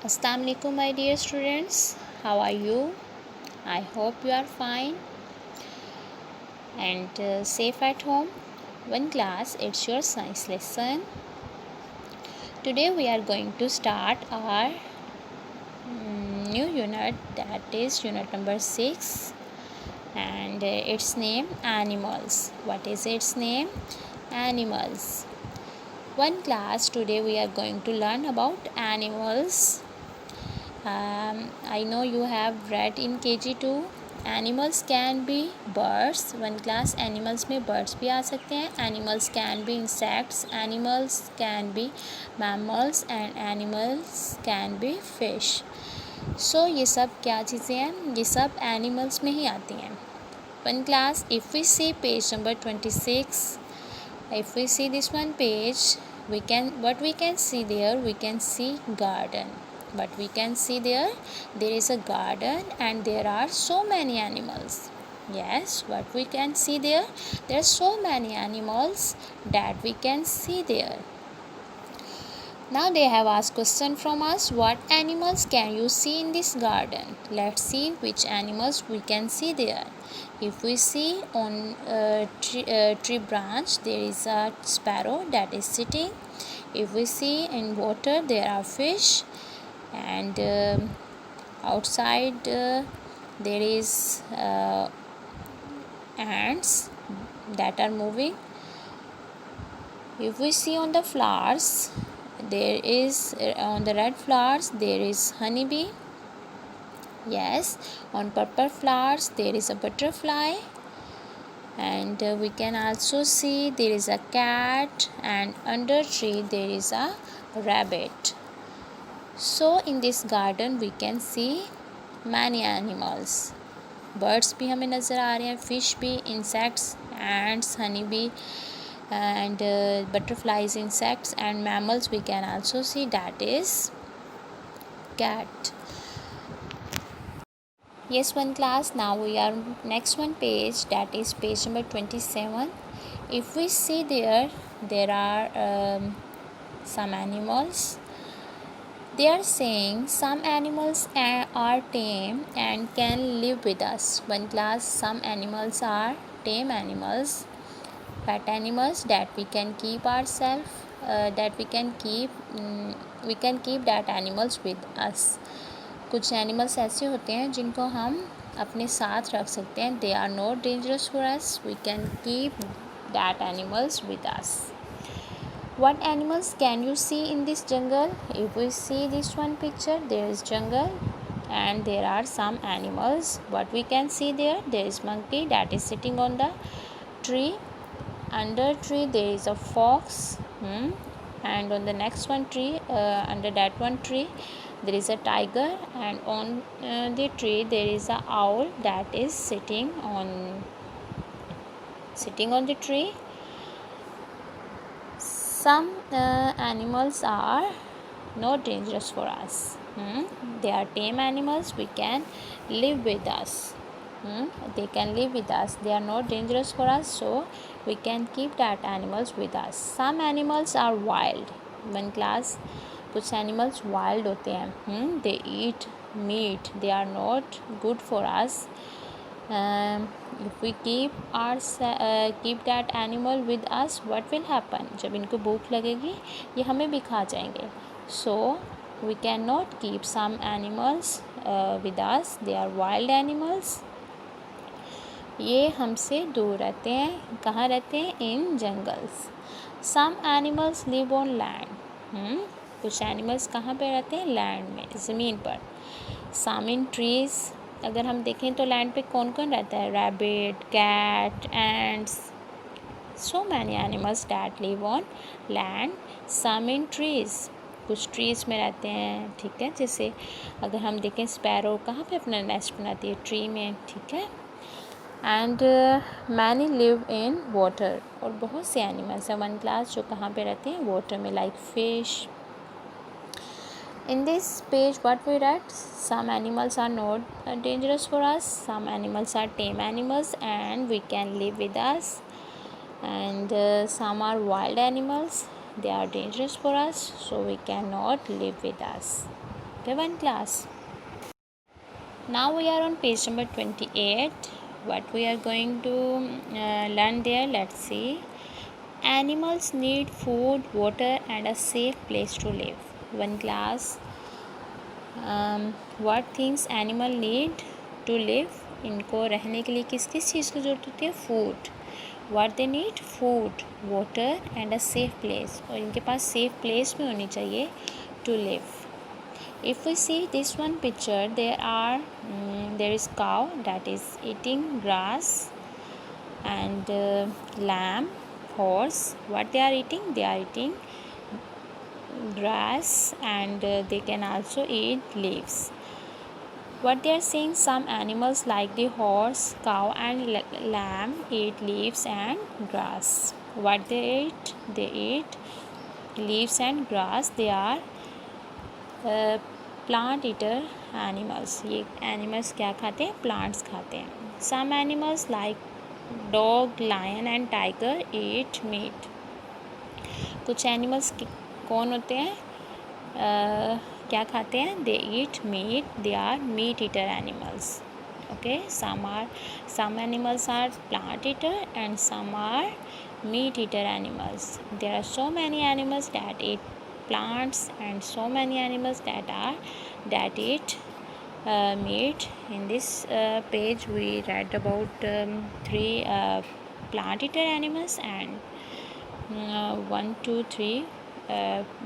Assalamu alaikum, my dear students. How are you? I hope you are fine and safe at home. One class, it's your science lesson. Today we are going to start our new unit, that is unit number 6, and its name animals. What is its name? Animals. One class, today we are going to learn about animals. I know you have read in KG2. Animals can be birds. One class animals में birds भी आ सकते हैं. Animals can be insects. Animals can be mammals and animals can be fish. So ये सब क्या चीज़ें हैं? ये सब animals में ही आती हैं. One class, if we see page number 26, if we see this one page, what we can see there, we can see garden. But we can see there is a garden and there are so many animals. Yes, what we can see there are so many animals that we can see there. Now they have asked question from us, what animals can you see in this garden? Let's see which animals we can see there. If we see on tree branch, there is a sparrow that is sitting. If we see in water, there are fish, and outside there is ants that are moving. If we see on the flowers, there is on the red flowers there is honeybee. Yes, on purple flowers there is a butterfly, and we can also see there is a cat, and under tree there is a rabbit. So in this garden we can see many animals. Birds भी हमें नज़र आ रहे हैं, fish भी, insects, ants, honeybee, and butterflies, insects, and mammals we can also see, that is cat. Yes, one class. Now we are next one page, that is page number 27. If we see there are some animals. They are saying some animals are tame and can live with us. One class, some animals are tame animals, pet animals that we can keep ourselves, that we can keep that animals with us. कुछ animals ऐसे होते हैं जिनको हम अपने साथ रख सकते हैं. They are not dangerous for us. We can keep that animals with us. What animals can you see in this jungle? If we see this one picture, there is jungle and there are some animals. What we can see there is monkey that is sitting on the tree. Under tree there is a fox, and on the next one tree, under that one tree there is a tiger, and on the tree there is a owl that is sitting on the tree. Some animals are not dangerous for us. They are tame animals. We can live with us. They can live with us. They are not dangerous for us, so we can keep that animals with us. Some animals are wild. One class, कुछ animals wild होते हैं. They eat meat. They are not good for us. If we keep that animal with us, what will happen? जब इनको भूख लगेगी ये हमें भी खा जाएंगे. So we cannot keep some animals with us. They are wild animals. ये हमसे दूर रहते हैं. कहाँ रहते हैं? In jungles. Some animals live on land. कुछ एनिमल्स कहाँ पे रहते हैं? लैंड में, ज़मीन पर. Some in trees. अगर हम देखें तो लैंड पे कौन कौन रहता है? Rabbit, cat, ants. So many animals that live on land. Some in trees. कुछ ट्रीज़ में रहते हैं, ठीक है. जैसे अगर हम देखें स्पैरो कहाँ पे अपना नेस्ट बनाती है? ट्री में, ठीक है. And many live in water. और बहुत से एनिमल्स हैं वन क्लास जो कहाँ पे रहते हैं? वाटर में, like fish. In this page what we read, some animals are not dangerous for us, some animals are tame animals and we can live with us, and some are wild animals, they are dangerous for us, so we cannot live with us. Okay, one class. Now we are on page number 28. What we are going to learn there, let's see. Animals need food, water and a safe place to live. One class. What things animal need to live? इनको रहने के लिए किस किस चीज़ की ज़रूरत होती है? Food. What they need? Food, water and a safe place. और इनके पास safe place भी होनी चाहिए to live. If we see this one picture, there is cow that is eating grass, and lamb, horse. What they are eating? They are eating grass, and they can also eat leaves. What they are saying, some animals like the horse, cow and lamb eat leaves and grass. What they eat? They eat leaves and grass. They are plant eater animals. ये animals क्या खाते हैं? Plants खाते हैं. Some animals like dog, lion and tiger eat meat. कुछ animals कौन होते हैं? क्या खाते हैं? They eat meat. They are meat eater animals. Okay, some animals are plant eater and some are meat eater animals. There are so many animals that eat plants and so many animals that eat meat. In this page we read about 3 plant eater animals and 1, 2, 3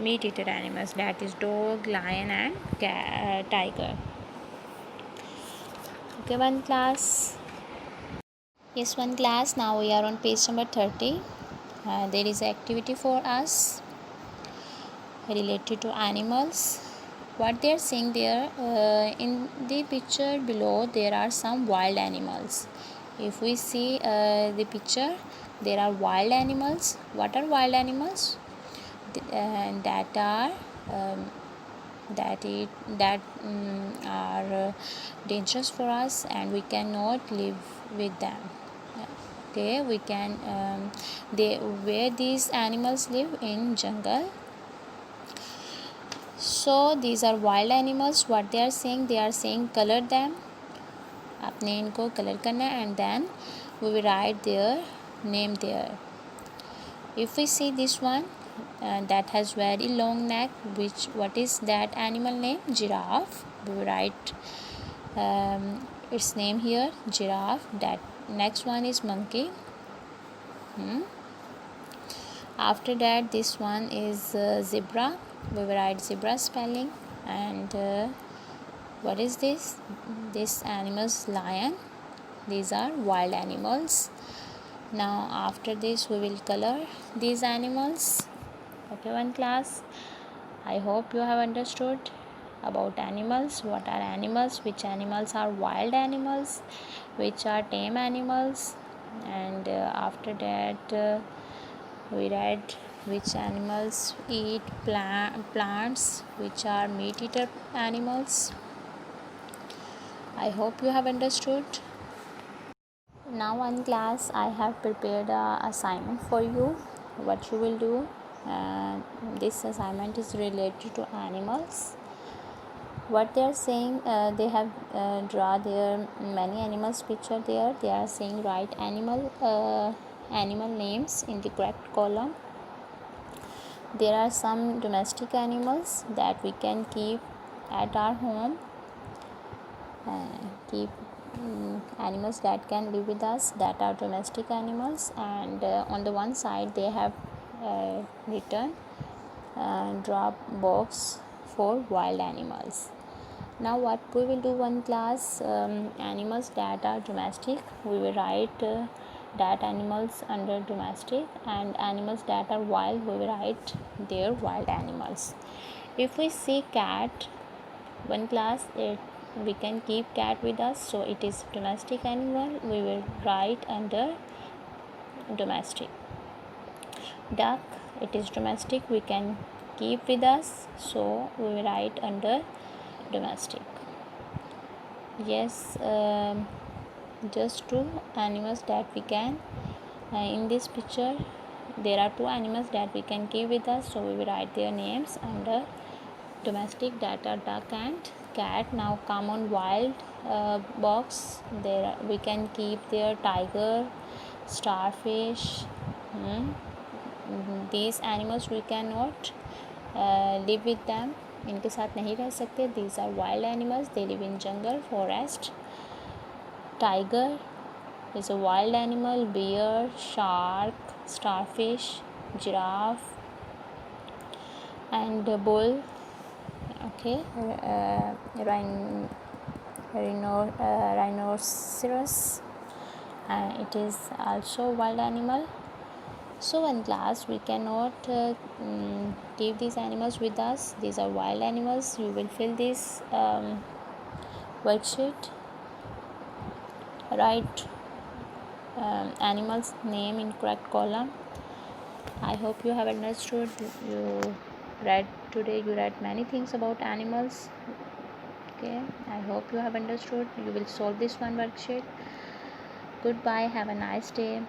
meat eater animals, that is dog, lion and tiger. Okay, one class. Yes, one class. Now we are on page number 30. There is activity for us related to animals. What they are saying there, in the picture below there are some wild animals. If we see the picture, there are wild animals. What are wild animals? That are are dangerous for us and we cannot live with them. Okay, we can where these animals live in jungle. So these are wild animals. What they are saying color them. आपने इनको colour करना है and then we will write their name there. If we see this one that has very long neck, what is that animal name? Giraffe. We will write its name here, giraffe. That next one is monkey. After that this one is zebra. We will write zebra spelling. And what is this? This animal's lion. These are wild animals. Now after this we will color these animals. Okay, one class. I hope you have understood about animals. What are animals? Which animals are wild animals? Which are tame animals? And after that we read which animals eat plants, which are meat eater animals. I hope you have understood. Now one class, I have prepared a assignment for you. What you will do, this assignment is related to animals. What they are saying, they have draw their many animals picture there. They are saying write animal names in the correct column. There are some domestic animals that we can keep at our home. Keep animals that can live with us, that are domestic animals. And on the one side they have written drop box for wild animals. Now what we will do, one class, animals that are domestic, we will write that animals under domestic, and animals that are wild, we will write their wild animals. If we see cat, one class, we can keep cat with us, so it is domestic animal, we will write under domestic. Duck, it is domestic, we can keep with us, so we will write under domestic. Yes, just two animals that we can in this picture there are two animals that we can keep with us, so we will write their names under Domestic, that are duck and cat. Now come on wild box. There we can keep there tiger, starfish. These animals we cannot live with them. इनके साथ नहीं रह सकते. These are wild animals. They live in jungle, forest. Tiger is a wild animal. Bear, shark, starfish, giraffe, and bull. Okay, rhinoceros. It is also wild animal. So in class we cannot keep these animals with us. These are wild animals. You will fill this worksheet. Write animals name in correct column. I hope you have understood. You read many things about animals. Okay, I hope you have understood. You will solve this one worksheet. Goodbye, have a nice day.